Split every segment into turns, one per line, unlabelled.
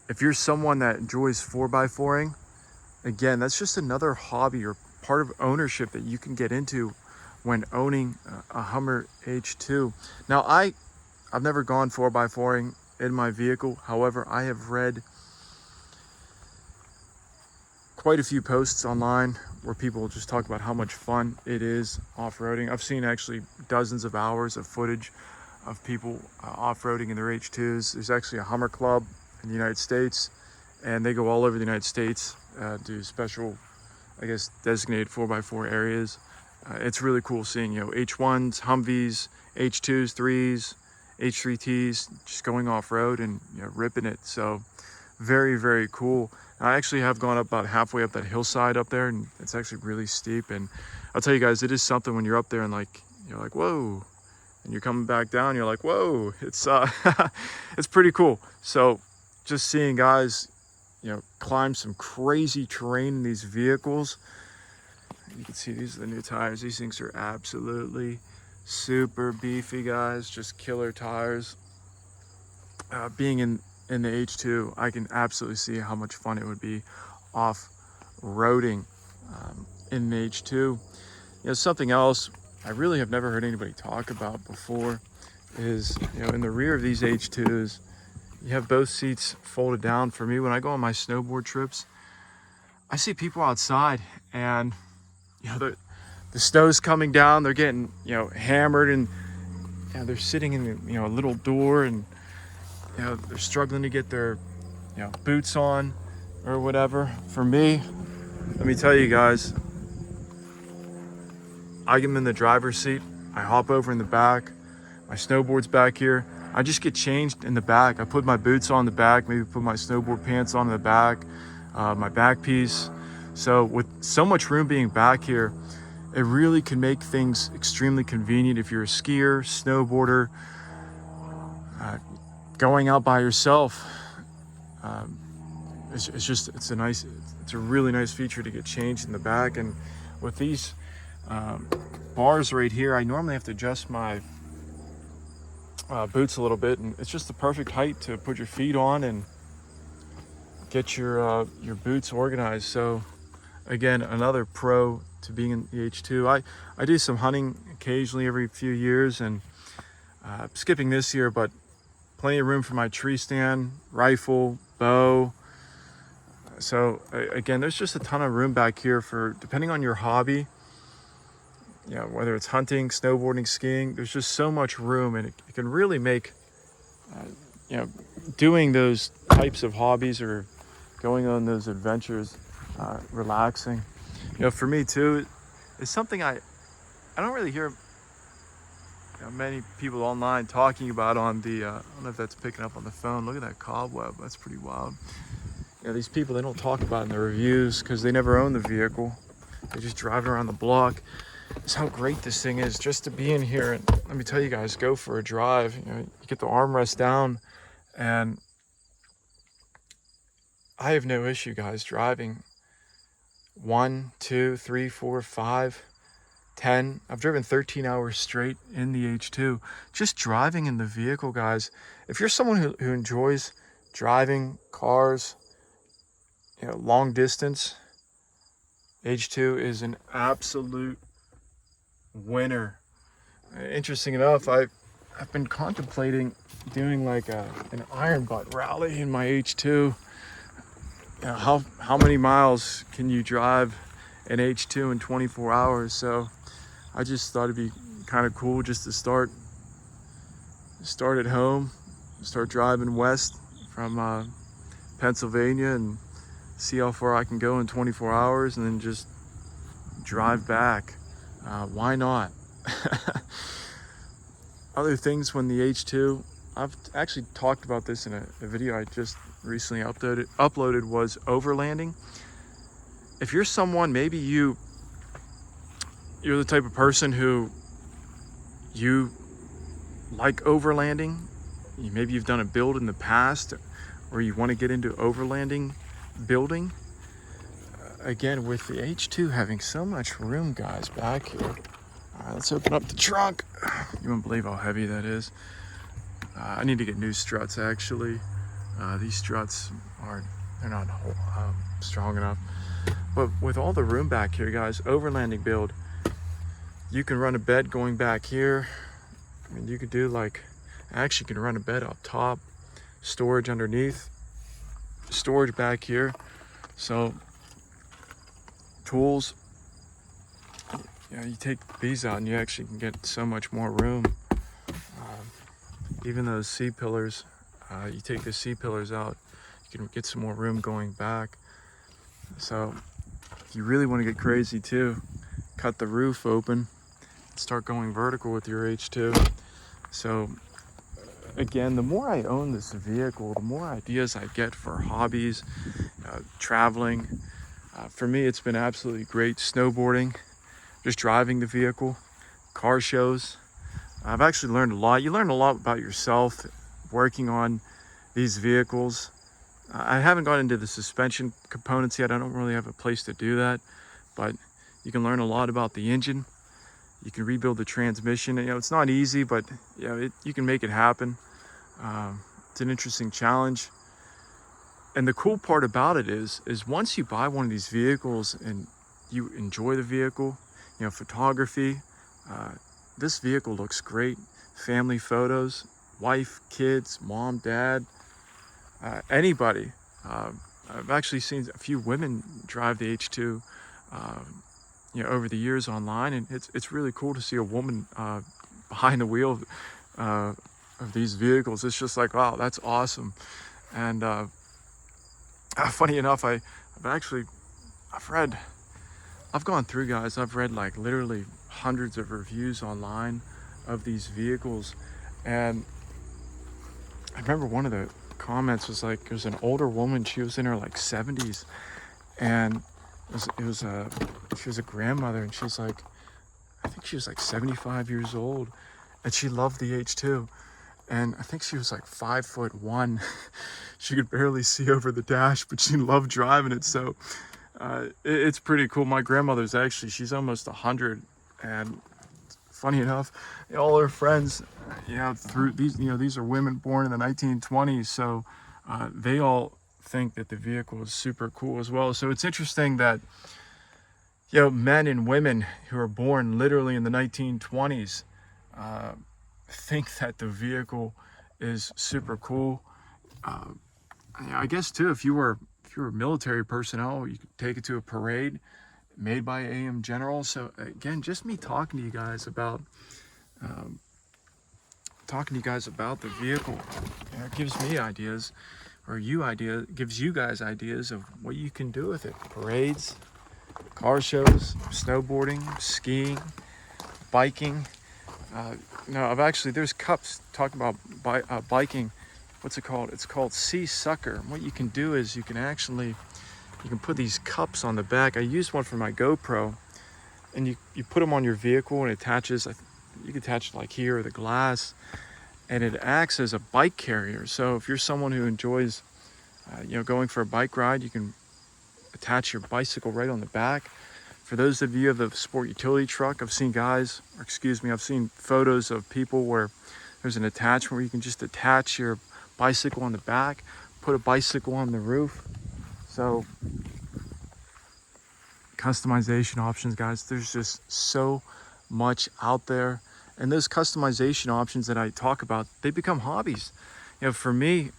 if you're someone that enjoys 4x4ing, again, that's just another hobby or part of ownership that you can get into when owning a Hummer H2. Now, I've never gone 4x4ing in my vehicle. However, I have read quite a few posts online where people just talk about how much fun it is off-roading. I've seen actually dozens of hours of footage of people off-roading in their H2s. There's actually a Hummer Club in the United States, and they go all over the United States, do special, I guess, designated 4x4 areas. It's really cool seeing, H1s, Humvees, H2s, 3s, H3Ts, just going off-road and, ripping it. So very, very cool. I actually have gone up about halfway up that hillside up there, and it's actually really steep. And I'll tell you guys, it is something when you're up there and you're like, whoa, and you're coming back down, you're like, whoa, it's it's pretty cool. So just seeing guys, climb some crazy terrain in these vehicles. You can see these are the new tires. These things are absolutely super beefy, guys, just killer tires. Being in the H2, I can absolutely see how much fun it would be off-roading in the H2. Something else I really have never heard anybody talk about before is, in the rear of these H2s, you have both seats folded down. For me, when I go on my snowboard trips, I see people outside and, the snow's coming down, they're getting, hammered, and they're sitting in, a little door, and, they're struggling to get their, boots on or whatever. For me, let me tell you guys, I get in the driver's seat, I hop over in the back, my snowboard's back here, I just get changed in the back. I put my boots on the back, maybe put my snowboard pants on in the back, my back piece. So with so much room being back here, it really can make things extremely convenient if you're a skier, snowboarder, going out by yourself. It's a really nice feature to get changed in the back. And with these bars right here, I normally have to adjust my boots a little bit, and it's just the perfect height to put your feet on and get your boots organized. So again, another pro to being in the H2. I do some hunting occasionally every few years, and skipping this year, but plenty of room for my tree stand, rifle, bow. So again, there's just a ton of room back here for, depending on your hobby, whether it's hunting, snowboarding, skiing, there's just so much room, and it can really make, doing those types of hobbies or going on those adventures relaxing. For me too, it's something I don't really hear many people online talking about on the, I don't know if that's picking up on the phone. Look at that cobweb, that's pretty wild. These people, they don't talk about it in their reviews because they never own the vehicle. They just drive around the block. It's how great this thing is just to be in here. And let me tell you guys, go for a drive. You get the armrest down, and I have no issue, guys, driving 1, 2, 3, 4, 5, 10. I've driven 13 hours straight in the H2. Just driving in the vehicle, guys. If you're someone who enjoys driving cars, long distance, H2 is an absolute winner. Interesting enough, I've been contemplating doing like an iron butt rally in my H2. How many miles can you drive an H2 in 24 hours? So I just thought it'd be kind of cool just to start at home, start driving west from Pennsylvania, and see how far I can go in 24 hours, and then just drive back. Why not? Other things when the H2, I've actually talked about this in a video I just recently uploaded, was overlanding. If you're someone, maybe you're the type of person who you like overlanding, maybe you've done a build in the past, or you want to get into overlanding building. Again, with the H2 having so much room, guys, back here. All right, let's open up the trunk. You won't believe how heavy that is. I need to get new struts, actually. These struts they're not strong enough. But with all the room back here, guys, overlanding build, you can run a bed going back here. I mean, you could do actually can run a bed up top, storage underneath, storage back here. So tools, you take these out and you actually can get so much more room. Even those C-pillars, you take the C-pillars out, you can get some more room going back. So if you really want to get crazy too, cut the roof open, start going vertical with your H2. So again, the more I own this vehicle, the more ideas I get for hobbies, traveling. For me, it's been absolutely great. Snowboarding, just driving the vehicle, car shows. I've actually learned a lot. You learn a lot about yourself working on these vehicles. I haven't gone into the suspension components yet. I don't really have a place to do that, but you can learn a lot about the engine. You can rebuild the transmission. It's not easy, but you can make it happen. It's an interesting challenge. And the cool part about it is once you buy one of these vehicles and you enjoy the vehicle, photography, this vehicle looks great. Family photos, wife, kids, mom, dad, anybody. I've actually seen a few women drive the H2, over the years online, and it's really cool to see a woman behind the wheel of these vehicles. It's just like, wow, that's awesome. And funny enough, I've gone through, guys. I've read literally hundreds of reviews online of these vehicles, and I remember one of the comments was there's an older woman. She was in her 70s, and she was a grandmother, and she's I think she was 75 years old, and she loved the H2, and I think she was 5'1". She could barely see over the dash, but she loved driving it. So it's pretty cool. My grandmother's she's almost 100, and funny enough, all her friends, through these are women born in the 1920s, so they all think that the vehicle is super cool as well. So it's interesting that men and women who are born literally in the 1920s think that the vehicle is super cool. I guess too, if you were military personnel, you could take it to a parade made by AM General. So again, just me talking to you guys about the vehicle, it gives me ideas, or gives you guys ideas of what you can do with it. Parades, car shows, snowboarding, skiing, biking. There's cups talking about biking. What's it called? It's called Sea Sucker. And what you can do is you can put these cups on the back. I used one for my GoPro, and you put them on your vehicle, and it attaches. You can attach it here or the glass, and it acts as a bike carrier. So if you're someone who enjoys, going for a bike ride, you can attach your bicycle right on the back. For those of you of the sport utility truck, I've seen photos of people where there's an attachment where you can just attach your bicycle on the back, put a bicycle on the roof. So customization options, guys, there's just so much out there. And those customization options that I talk about, they become hobbies. For me,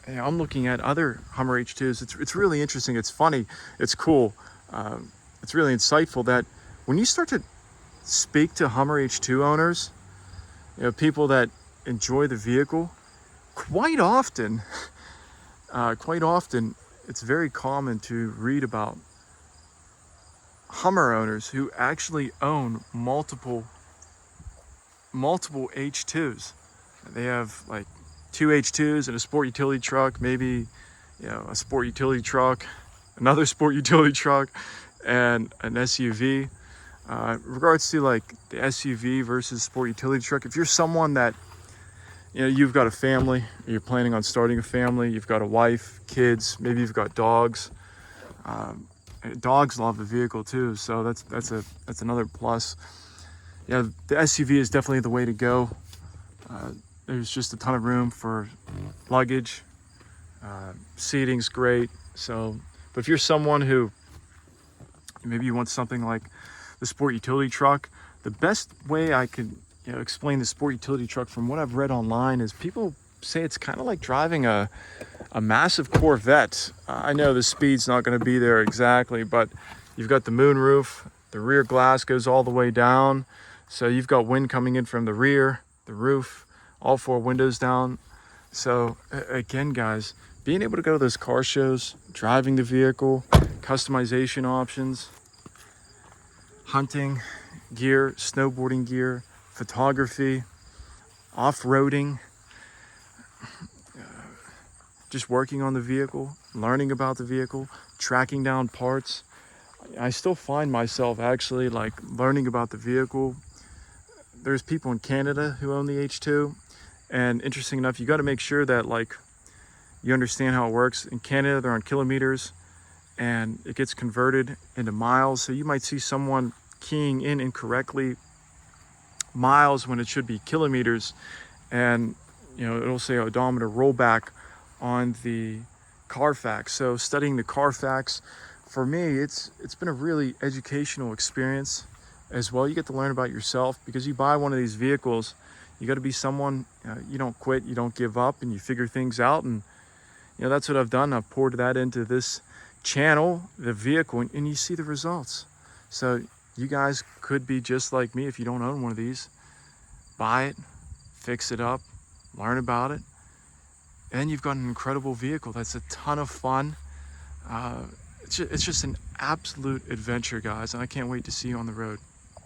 I'm looking at other Hummer H2s. It's really interesting. It's funny. It's cool. It's really insightful that when you start to speak to Hummer H2 owners, people that enjoy the vehicle, quite often, it's very common to read about Hummer owners who actually own multiple H2s. They have 2 H2s and a sport utility truck, maybe a sport utility truck, another sport utility truck, and an SUV. In regards to the SUV versus sport utility truck, if you're someone that you've got a family, you're planning on starting a family, you've got a wife, kids, maybe you've got dogs. Dogs love the vehicle too, so that's another plus. The SUV is definitely the way to go. There's just a ton of room for luggage, Seating's great. So, but if you're someone who maybe you want something like the sport utility truck, the best way I could explain the sport utility truck from what I've read online is people say it's kind of like driving a massive Corvette. I know the speed's not going to be there exactly, but you've got the moonroof, the rear glass goes all the way down, so you've got wind coming in from the rear, the roof, all 4 windows down. So again, guys, being able to go to those car shows, driving the vehicle, customization options, hunting gear, snowboarding gear, photography, off-roading, just working on the vehicle, learning about the vehicle, tracking down parts. I still find myself actually like learning about the vehicle. There's people in Canada who own the H2, and interesting enough, you got to make sure that like you understand how it works. In Canada, they're on kilometers and it gets converted into miles. So you might see someone keying in incorrectly miles when it should be kilometers, and it'll say odometer rollback on the Carfax. So studying the Carfax, for me, it's been a really educational experience as well. You get to learn about yourself, because you buy one of these vehicles, you got to be someone, you don't quit, you don't give up, and you figure things out. And that's what I've done. I've poured that into this channel, the vehicle, and you see the results. So you guys could be just like me if you don't own one of these. Buy it, fix it up, learn about it, and you've got an incredible vehicle that's a ton of fun. It's just an absolute adventure, guys, and I can't wait to see you on the road.